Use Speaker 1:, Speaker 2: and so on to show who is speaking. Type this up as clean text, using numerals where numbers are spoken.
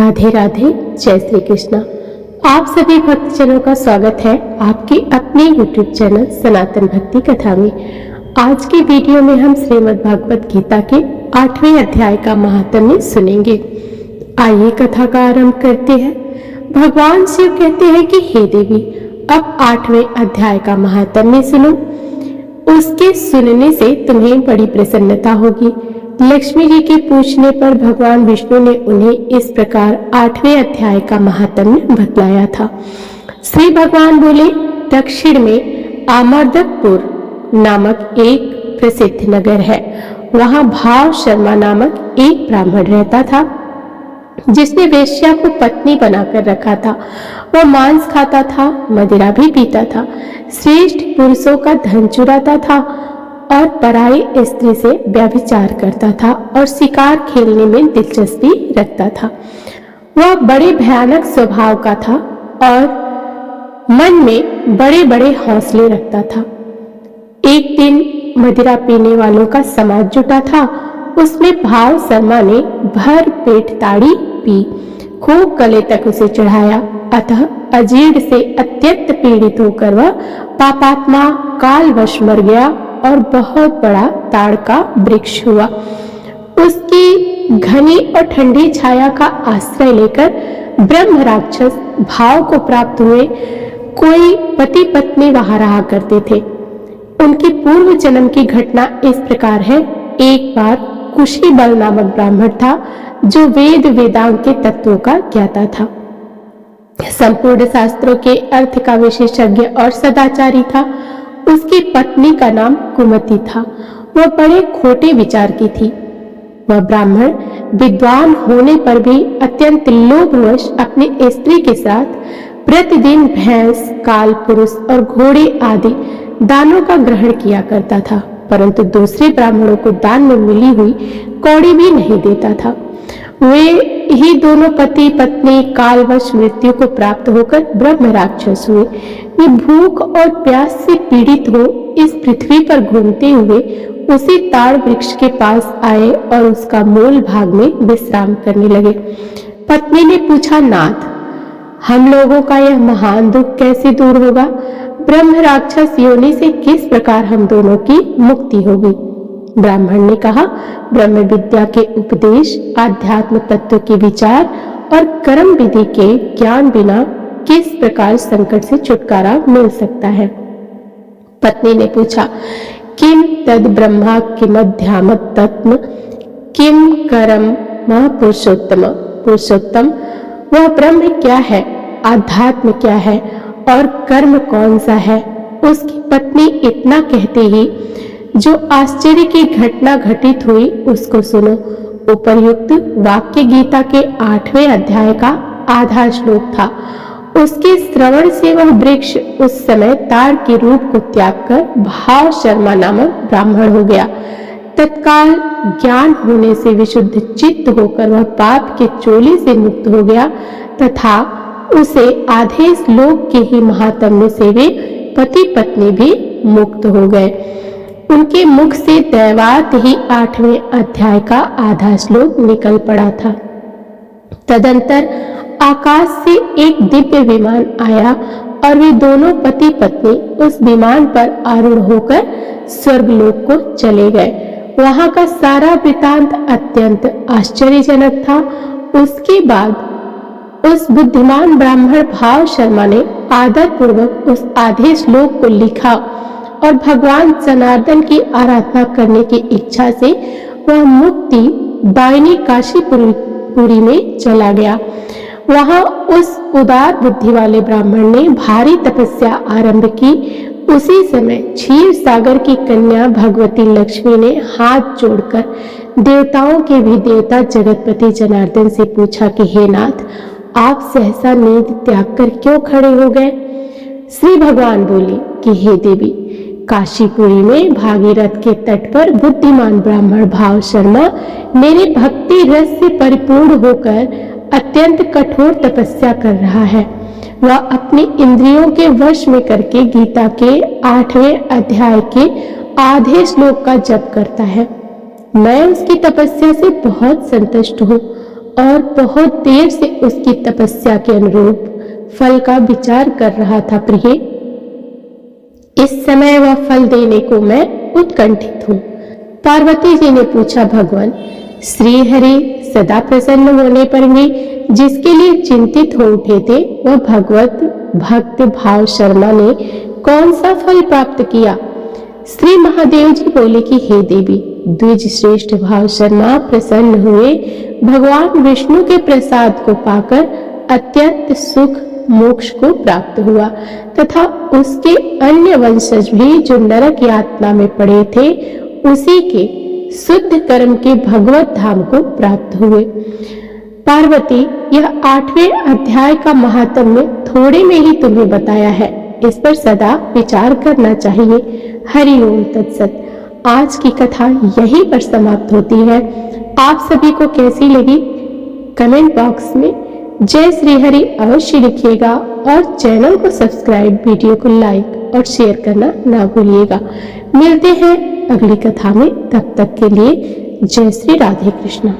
Speaker 1: राधे राधे, जय श्री कृष्णा। आप सभी भक्तजनों का स्वागत है आपके अपने YouTube चैनल सनातन भक्ति कथा में। आज की वीडियो में हम श्रीमद् भागवत गीता के 8वें अध्याय का महात्म्य सुनेंगे। आइए कथा का आरंभ करते हैं। भगवान शिव कहते हैं कि हे देवी, अब 8वें अध्याय का महात्म्य सुनो। उसके सुनने से तुम्हें बड़ी प्रसन्नता होगी। लक्ष्मी जी के पूछने पर भगवान विष्णु ने उन्हें इस प्रकार 8वें अध्याय का महात्म्य बतलाया था। श्री भगवान बोले, दक्षिण में आमर्दकपुर नामक एक प्रसिद्ध नगर है। वहां भाव शर्मा नामक एक ब्राह्मण रहता था, जिसने वेश्या को पत्नी बनाकर रखा था। वह मांस खाता था, मदिरा भी पीता था, श्रेष्ठ पुरुषों का धन चुराता था और पराई स्त्री से व्यभिचार करता था और शिकार खेलने में दिलचस्पी रखता था। वह बड़े भयानक स्वभाव का था और मन में बड़े बड़े हौसले रखता था। एक दिन मदिरा पीने वालों का समाज जुटा था। उसमें भाव शर्मा ने भर पेट ताड़ी पी, खूब गले तक उसे चढ़ाया। अतः अजीर्ण से अत्यंत पीड़ित होकर वह पापात्मा कालवश मर गया और बहुत बड़ा ताड़ का वृक्ष हुआ। उसकी घनी और ठंडी छाया का आश्रय लेकर ब्रह्म राक्षस भाव को प्राप्त हुए कोई पति पत्नी वहां रहा करते थे। उनकी पूर्व जन्म की घटना इस प्रकार है। एक बार कुशी बल नामक ब्राह्मण था, जो वेद वेदांग के तत्वों का ज्ञाता था, संपूर्ण शास्त्रों के अर्थ का विशेषज्ञ और सदाचारी था। उसकी पत्नी का नाम कुमति था। वह बड़े खोटे विचार की थी। वह ब्राह्मण विद्वान होने पर भी अत्यंत लोभवश अपनी स्त्री के साथ प्रतिदिन भैंस, काल पुरुष और घोड़े आदि दानों का ग्रहण किया करता था, परंतु दूसरे ब्राह्मणों को दान में मिली हुई कौड़ी भी नहीं देता था। वे ही दोनों पति पत्नी कालवश मृत्यु को प्राप्त होकर ब्रह्म राक्षस हुए। वे भूख और प्यास से पीड़ित हो इस पृथ्वी पर घूमते हुए उसी ताड़ वृक्ष के पास आए और उसका मूल भाग में विश्राम करने लगे। पत्नी ने पूछा, नाथ, हम लोगों का यह महान दुख कैसे दूर होगा? ब्रह्म राक्षस योनि से किस प्रकार हम दोनों की मुक्ति होगी? ब्राह्मण ने कहा, ब्रह्म विद्या के उपदेश, आध्यात्म तत्व के विचार और कर्म विधि के ज्ञान बिना किस प्रकार संकट से छुटकारा मिल सकता है? पत्नी ने पूछा, किम तद ब्रह्मा किमध्यामत तत्म किम कर्म पुरुषोत्तम? पुरुषोत्तम, वह ब्रह्म क्या है, आध्यात्म क्या है और कर्म कौन सा है? उसकी पत्नी इतना कहते ही जो आश्चर्य की घटना घटित हुई उसको सुनो। उपर्युक्त वाक्य गीता के 8वें अध्याय का आधा श्लोक था। उसके श्रवण से वह वृक्ष उस समय ताड़ के रूप को त्याग कर भाव शर्मा नामक ब्राह्मण हो गया। तत्काल ज्ञान होने से विशुद्ध चित्त होकर वह पाप के चोले से मुक्त हो गया तथा उसे आधे श्लोक के ही महात्म्य से वे पति पत्नी भी मुक्त हो गए। उनके मुख से दैवात ही 8वें अध्याय का आधा श्लोक निकल पड़ा था। तदंतर आकाश से एक दिव्य विमान आया और वे दोनों पति पत्नी उस विमान पर आरूढ़ होकर स्वर्गलोक को चले गए। वहां का सारा वृतांत अत्यंत आश्चर्यजनक था। उसके बाद उस बुद्धिमान ब्राह्मण भाव शर्मा ने आदर पूर्वक उस आधे श्लोक को लिखा और भगवान जनार्दन की आराधना करने की इच्छा से वह मुक्ति दायनी काशीपुरी में चला गया। वहां उस उदार बुद्धि वाले ब्राह्मण ने भारी तपस्या आरंभ की। उसी समय क्षीर सागर की कन्या भगवती लक्ष्मी ने हाथ जोड़कर देवताओं के भी देवता जगतपति जनार्दन से पूछा कि हे नाथ, आप सहसा नींद त्याग कर क्यों खड़े हो गए? श्री भगवान बोले कि हे देवी, काशीपुरी में भागीरथ के तट पर बुद्धिमान ब्राह्मण भाव शर्मा मेरे भक्ति रस से परिपूर्ण होकर अत्यंत कठोर तपस्या कर रहा है। वह अपनी इंद्रियों के वश में करके गीता के 8वें अध्याय के आधे श्लोक का जप करता है। मैं उसकी तपस्या से बहुत संतुष्ट हूँ और बहुत देर से उसकी तपस्या के अनुरूप फल का विचार कर रहा था। प्रिय, इस समय वह फल देने को मैं उत्कंठित हूँ। पार्वती जी ने पूछा, भगवान श्री हरि सदा प्रसन्न होने पर भी जिसके लिए चिंतित हो उठे थे, वह भगवत भक्त भाव शर्मा ने कौन सा फल प्राप्त किया? श्री महादेव जी बोले कि हे देवी, द्विज श्रेष्ठ भाव शर्मा प्रसन्न हुए। भगवान विष्णु के प्रसाद को पाकर अत्यंत सुख मोक्ष को प्राप्त हुआ तथा उसके अन्य वंशज भी जो नरक यातना में पड़े थे, उसी के शुद्ध कर्म के भगवत धाम को प्राप्त हुए। पार्वती, यह 8वें अध्याय का महात्म्य थोड़े में ही तुम्हें बताया है, इस पर सदा विचार करना चाहिए। हरि ओम तत्सत। आज की कथा यहीं पर समाप्त होती है। आप सभी को कैसी लगी कमेंट बॉक्स में जय श्री हरि अवश्य लिखिएगा और चैनल को सब्सक्राइब, वीडियो को लाइक और शेयर करना ना भूलिएगा। मिलते हैं अगली कथा में, तब तक के लिए जय श्री राधे कृष्णा।